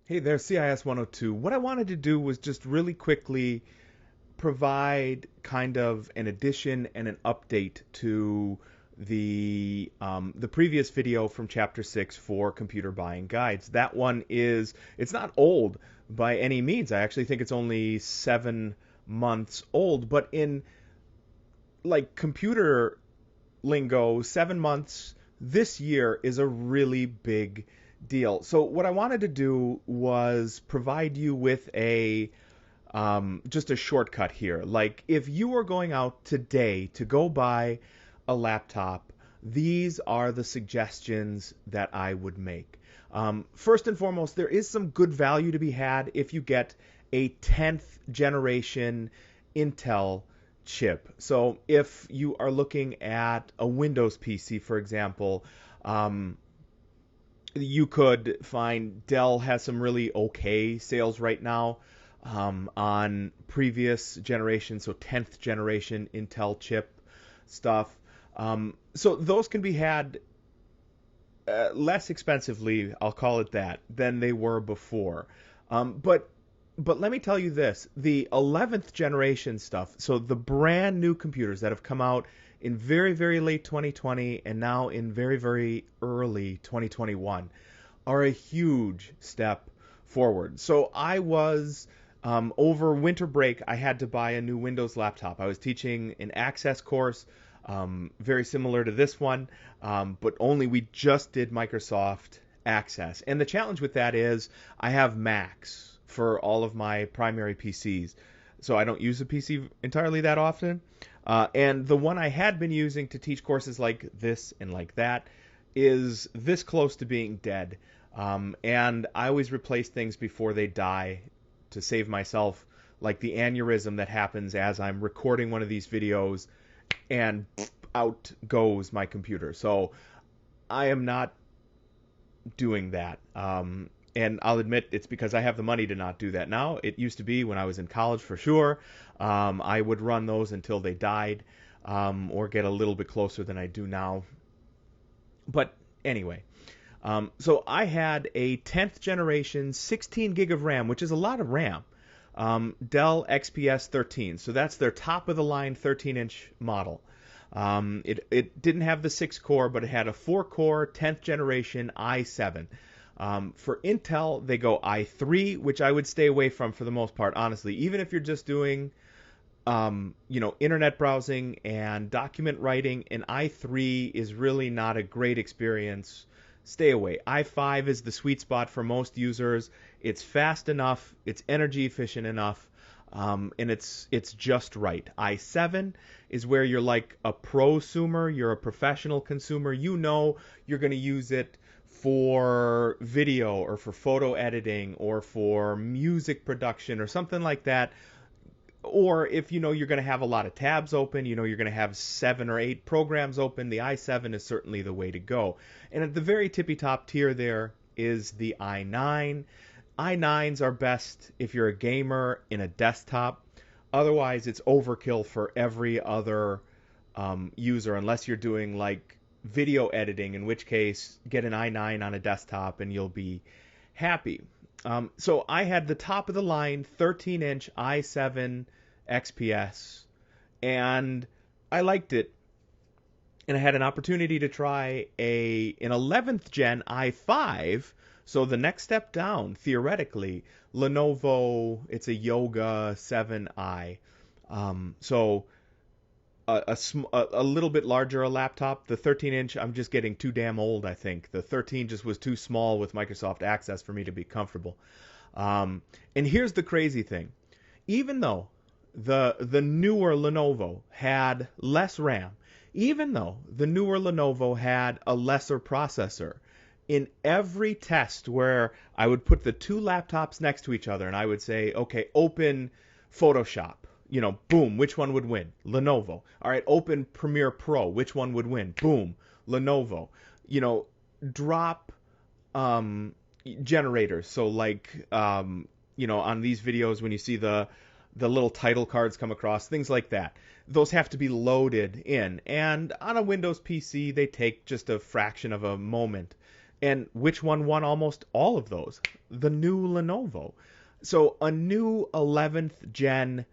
Hey there, CIS102. What I wanted to do was just really quickly provide kind of an addition and an update to the previous video from Chapter 6 for computer buying guides. That one it's not old by any means. I actually think it's only 7 months old, but in like computer lingo, 7 months this year is a really big deal. So what I wanted to do was provide you with a just a shortcut here. Like if you were going out today to go buy a laptop, these are the suggestions that I would make. First and foremost, there is some good value to be had if you get a 10th generation Intel chip. So if you are looking at a Windows PC, for example, you could find Dell has some really okay sales right now on previous generation, so 10th generation Intel chip stuff. So those can be had less expensively, I'll call it that, than they were before. But let me tell you this, the 11th generation stuff, so the brand new computers that have come out in very, very late 2020 and now in very, very early 2021 are a huge step forward. So I was over winter break, I had to buy a new Windows laptop. I was teaching an Access course, very similar to this one, but only we just did Microsoft Access. And the challenge with that is I have Macs for all of my primary PCs. So I don't use a PC entirely that often. And the one I had been using to teach courses like this and like that is this close to being dead. And I always replace things before they die to save myself, like the aneurysm that happens as I'm recording one of these videos and out goes my computer. So I am not doing that. And I'll admit it's because I have the money to not do that now. It used to be when I was in college for sure. I would run those until they died or get a little bit closer than I do now. But anyway, so I had a 10th generation 16 gig of RAM, which is a lot of RAM. Dell XPS 13. So that's their top of the line 13-inch model. It didn't have the 6 core, but it had a 4 core 10th generation i7. For Intel, they go i3, which I would stay away from for the most part, honestly. Even if you're just doing, internet browsing and document writing, an i3 is really not a great experience. Stay away. i5 is the sweet spot for most users. It's fast enough, it's energy efficient enough, and it's just right. i7 is where you're like a prosumer, you're a professional consumer. You know you're going to use it for video or for photo editing or for music production or something like that. Or if you know you're going to have a lot of tabs open, you know you're going to have 7 or 8 programs open, the i7 is certainly the way to go. And at the very tippy top tier there is the i9. i9s are best if you're a gamer in a desktop. Otherwise, it's overkill for every other user, unless you're doing like video editing, in which case get an i9 on a desktop and you'll be happy. So I had the top of the line 13-inch i7 XPS, and I liked it. And I had an opportunity to try an 11th gen i5, so the next step down, theoretically, Lenovo, it's a Yoga 7i. So a little bit larger a laptop. The 13-inch, I'm just getting too damn old, I think. The 13 just was too small with Microsoft Access for me to be comfortable. And here's the crazy thing. Even though the newer Lenovo had less RAM, even though the newer Lenovo had a lesser processor, in every test where I would put the two laptops next to each other and I would say, okay, open Photoshop, boom, which one would win? Lenovo. All right, open Premiere Pro, which one would win? Boom, Lenovo. Drop generators. So like, on these videos when you see the little title cards come across, things like that. Those have to be loaded in. And on a Windows PC, they take just a fraction of a moment And which one won almost all of those? The new Lenovo. So a new 11th gen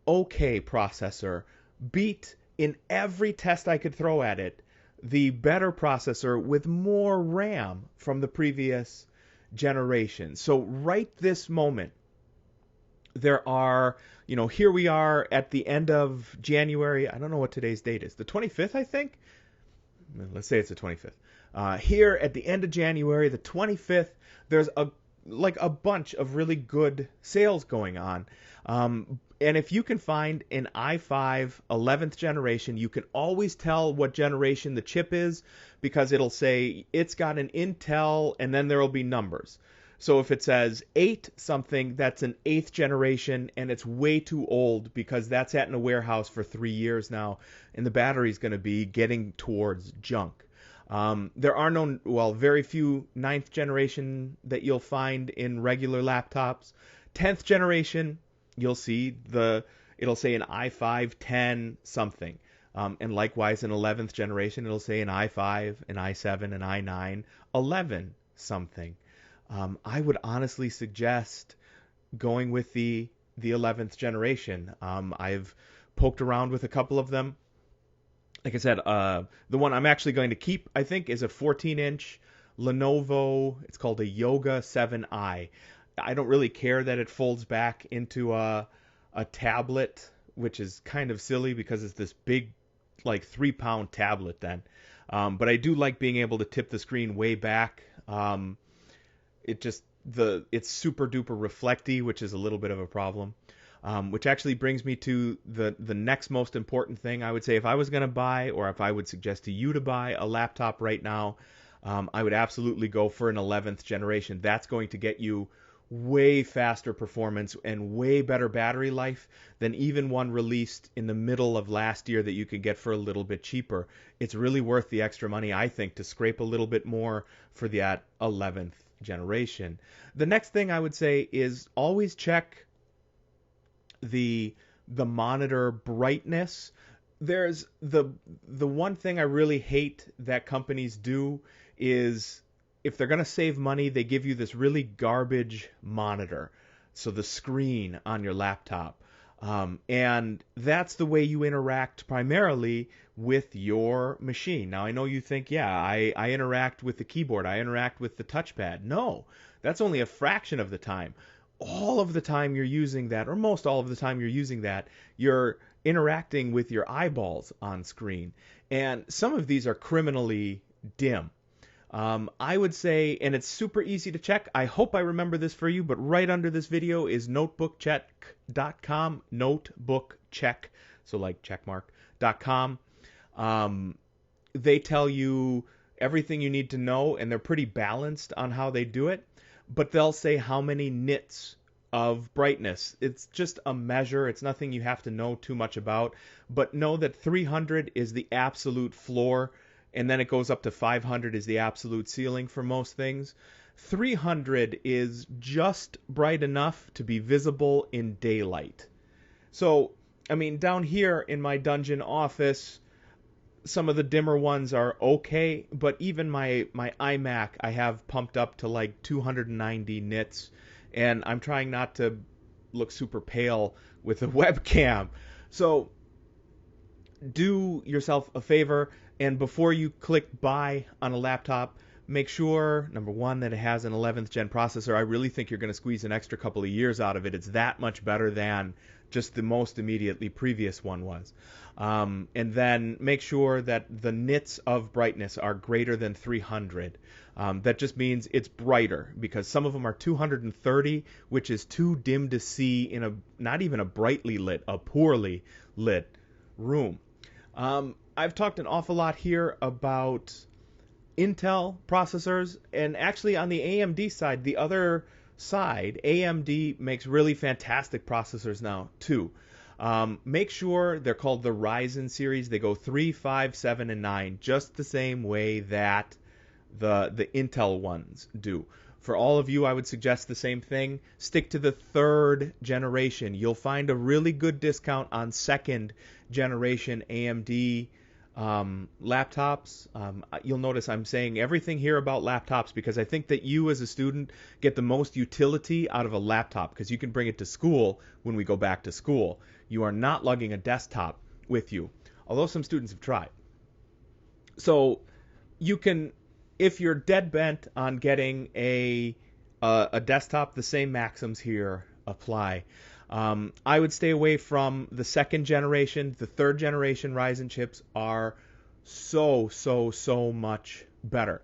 OK processor beat in every test I could throw at it the better processor with more RAM from the previous generation. So right this moment, there are, here we are at the end of January. I don't know what today's date is. The 25th, I think. Let's say it's the 25th. Here at the end of January, the 25th, there's a bunch of really good sales going on. And if you can find an i5 11th generation, you can always tell what generation the chip is because it'll say it's got an Intel and then there will be numbers. So if it says 8 something, that's an 8th generation and it's way too old because that's sat in a warehouse for 3 years now and the battery's going to be getting towards junk. There are very few 9th generation that you'll find in regular laptops. 10th generation, you'll see it'll say an i5 10 something. And likewise in 11th generation, it'll say an i5, an i7, an i9, 11 something. I would honestly suggest going with the 11th generation. I've poked around with a couple of them. Like I said, the one I'm actually going to keep, I think, is a 14-inch Lenovo. It's called a Yoga 7i. I don't really care that it folds back into a tablet, which is kind of silly because it's this big, like 3-pound tablet then. But I do like being able to tip the screen way back. It's super duper reflecty, which is a little bit of a problem. Which actually brings me to the next most important thing. I would say if I was going to buy, or if I would suggest to you to buy a laptop right now, I would absolutely go for an 11th generation. That's going to get you way faster performance and way better battery life than even one released in the middle of last year that you could get for a little bit cheaper. It's really worth the extra money, I think, to scrape a little bit more for that 11th generation. The next thing I would say is always check the monitor brightness. There's the one thing I really hate that companies do is if they're going to save money, they give you this really garbage monitor. So the screen on your laptop. And that's the way you interact primarily with your machine. Now, I know you think, yeah, I interact with the keyboard. I interact with the touchpad. No, that's only a fraction of the time. All of the time you're using that, or most all of the time you're using that, you're interacting with your eyeballs on screen. And some of these are criminally dim. I would say, and it's super easy to check. I hope I remember this for you, but right under this video is notebookcheck.com, notebookcheck, so like checkmark.com. They tell you everything you need to know, and they're pretty balanced on how they do it, but they'll say how many nits of brightness. It's just a measure. It's nothing you have to know too much about, but know that 300 is the absolute floor, and then it goes up to 500 is the absolute ceiling for most things. 300 is just bright enough to be visible in daylight. So, I mean, down here in my dungeon office, some of the dimmer ones are okay, but even my iMac I have pumped up to like 290 nits, and I'm trying not to look super pale with a webcam. So do yourself a favor, and before you click buy on a laptop, make sure, number one, that it has an 11th gen processor. I really think you're going to squeeze an extra couple of years out of it. It's that much better than just the most immediately previous one was. And then make sure that the nits of brightness are greater than 300. That just means it's brighter, because some of them are 230, which is too dim to see in not even a brightly lit, a poorly lit room. I've talked an awful lot here about Intel processors, and actually on the AMD side, the other side, AMD makes really fantastic processors now too. Make sure they're called the Ryzen series. They go 3, 5, 7, and 9, just the same way that the Intel ones do. For all of you, I would suggest the same thing. Stick to the 3rd generation. You'll find a really good discount on 2nd generation AMD laptops. You'll notice I'm saying everything here about laptops because I think that you as a student get the most utility out of a laptop because you can bring it to school when we go back to school. You are not lugging a desktop with you, although some students have tried. So you can, if you're dead bent on getting a desktop, the same maxims here apply. I would stay away from the second generation. The third generation Ryzen chips are so much better.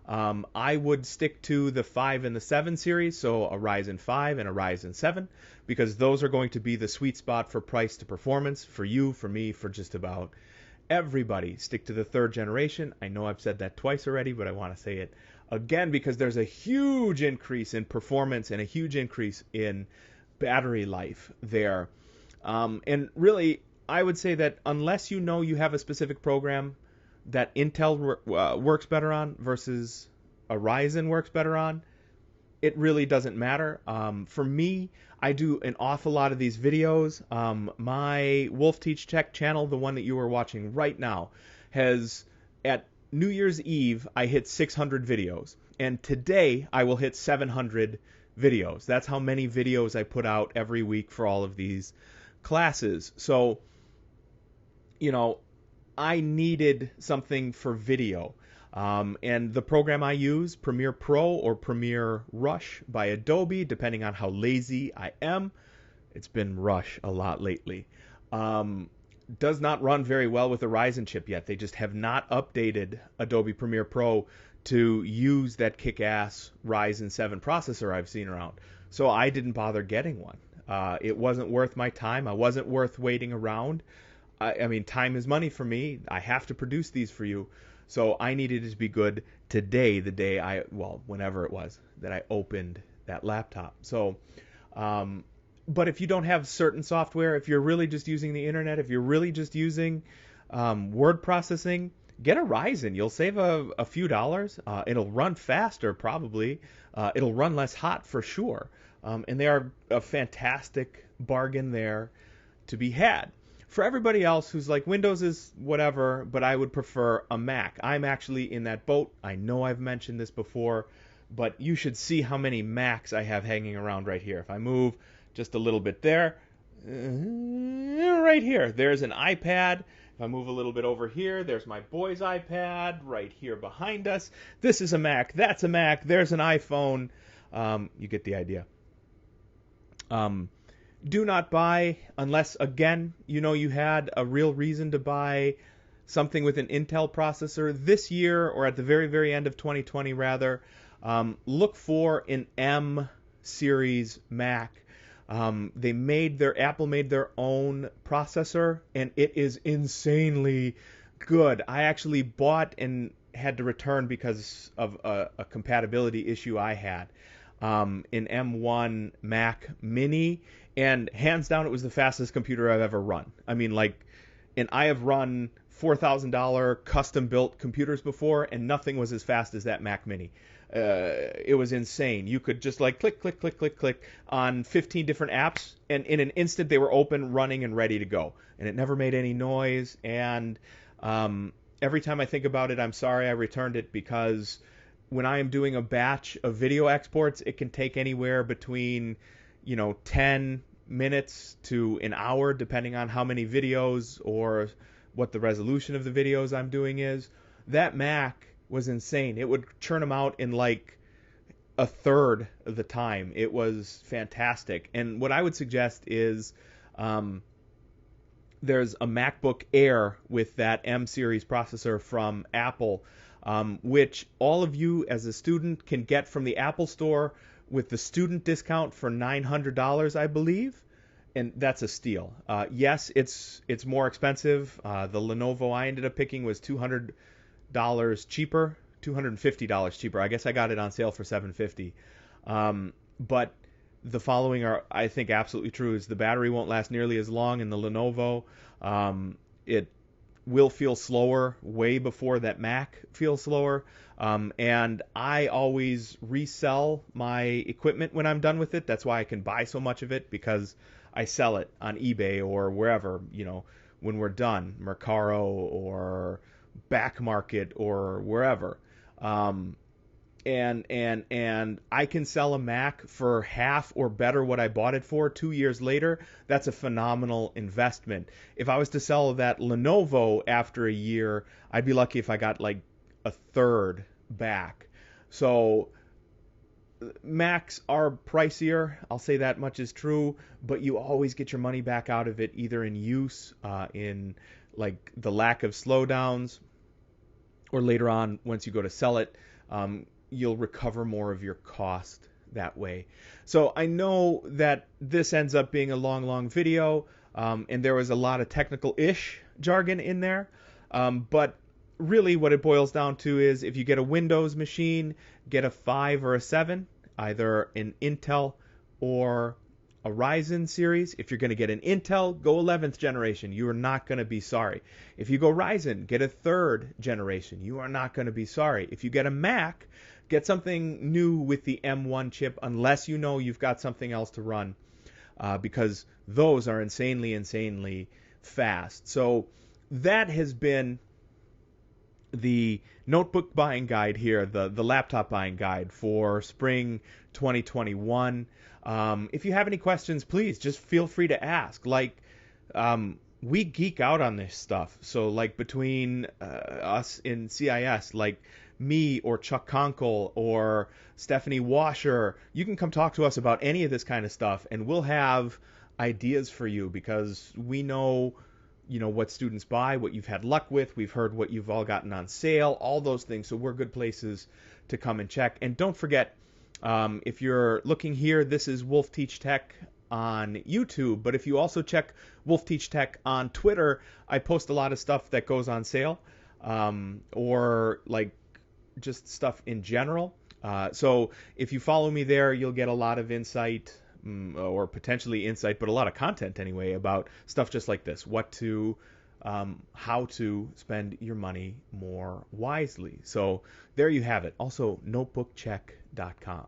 I would stick to the 5 and the 7 series, so a Ryzen 5 and a Ryzen 7, because those are going to be the sweet spot for price to performance for you, for me, for just about everybody. Stick to the third generation. I know I've said that twice already, but I want to say it again because there's a huge increase in performance and a huge increase in battery life there. And really, I would say that unless you know you have a specific program that Intel works better on versus a Ryzen works better on, it really doesn't matter. For me, I do an awful lot of these videos. My Wolf Teach Tech channel, the one that you are watching right now, has, at New Year's Eve, I hit 600 videos. And today, I will hit 700 videos. That's how many videos I put out every week for all of these classes. So, you know, I needed something for video. And the program I use, Premiere Pro or Premiere Rush by Adobe, depending on how lazy I am. It's been Rush a lot lately. Does not run very well with a Ryzen chip yet. They just have not updated Adobe Premiere Pro to use that kick-ass Ryzen 7 processor I've seen around. So I didn't bother getting one. It wasn't worth my time. I wasn't worth waiting around. I mean, time is money for me. I have to produce these for you. So I needed it to be good today, the day whenever it was that I opened that laptop. So, but if you don't have certain software, if you're really just using the internet, if you're really just using word processing, get a Ryzen. You'll save a few dollars. It'll run faster, probably. It'll run less hot for sure. And they are a fantastic bargain there to be had. For everybody else who's like, Windows is whatever, but I would prefer a Mac. I'm actually in that boat. I know I've mentioned this before, but you should see how many Macs I have hanging around right here. If I move just a little bit there, right here, there's an iPad. If I move a little bit over here, there's my boy's iPad right here behind us. This is a Mac. That's a Mac. There's an iPhone. You get the idea. Do not buy unless, again, you know you had a real reason to buy something with an Intel processor this year, or at the very, very end of 2020, rather. Look for an M series Mac. Apple made their own processor, and it is insanely good. I actually bought and had to return because of a compatibility issue I had. An M1 Mac Mini, and hands down, it was the fastest computer I've ever run. I mean, and I have run $4,000 custom-built computers before, and nothing was as fast as that Mac Mini. It was insane. You could just click, click, click, click, click on 15 different apps, and in an instant they were open, running, and ready to go. And it never made any noise. And every time I think about it, I'm sorry I returned it, because when I am doing a batch of video exports, it can take anywhere between 10 minutes to an hour, depending on how many videos or what the resolution of the videos I'm doing is. That Mac was insane. It would churn them out in a third of the time. It was fantastic. And what I would suggest is there's a MacBook Air with that M series processor from Apple, which all of you as a student can get from the Apple Store with the student discount for $900, I believe, and that's a steal. Yes, it's more expensive. The Lenovo I ended up picking was $200 cheaper, $250 cheaper. I guess I got it on sale for $750. But the following are, I think, absolutely true: is the battery won't last nearly as long in the Lenovo. It will feel slower way before that Mac feels slower. And I always resell my equipment when I'm done with it. That's why I can buy so much of it, because I sell it on eBay or wherever, when we're done, Mercaro or Back Market or wherever. Um, and I can sell a Mac for half or better what I bought it for 2 years later. That's a phenomenal investment. If I was to sell that Lenovo after a year, I'd be lucky if I got like a third back. So Macs are pricier. I'll say that much is true, but you always get your money back out of it either in use, in like the lack of slowdowns, or later on once you go to sell it. You'll recover more of your cost that way. So I know that this ends up being a long video, and there was a lot of technical-ish jargon in there, but really what it boils down to is if you get a Windows machine, get a 5 or a 7, either an Intel or a Ryzen series. If you're going to get an Intel, go 11th generation. You are not going to be sorry. If you go Ryzen, get a 3rd generation. You are not going to be sorry. If you get a Mac, get something new with the M1 chip, unless you know you've got something else to run, because those are insanely fast. So that has been the notebook buying guide here, the laptop buying guide for spring 2021. If you have any questions, please just feel free to ask. Like, we geek out on this stuff. So like between us in CIS, like me or Chuck Conkle or Stephanie Washer, you can come talk to us about any of this kind of stuff, and we'll have ideas for you because we know, what students buy, what you've had luck with. We've heard what you've all gotten on sale, all those things. So we're good places to come and check. And don't forget, if you're looking here, this is Wolf Teach Tech on YouTube. But if you also check Wolf Teach Tech on Twitter, I post a lot of stuff that goes on sale, or like just stuff in general. So if you follow me there, you'll get a lot of insight, or potentially insight, but a lot of content anyway, about stuff just like this, how to spend your money more wisely. So there you have it. Also, notebookcheck.com.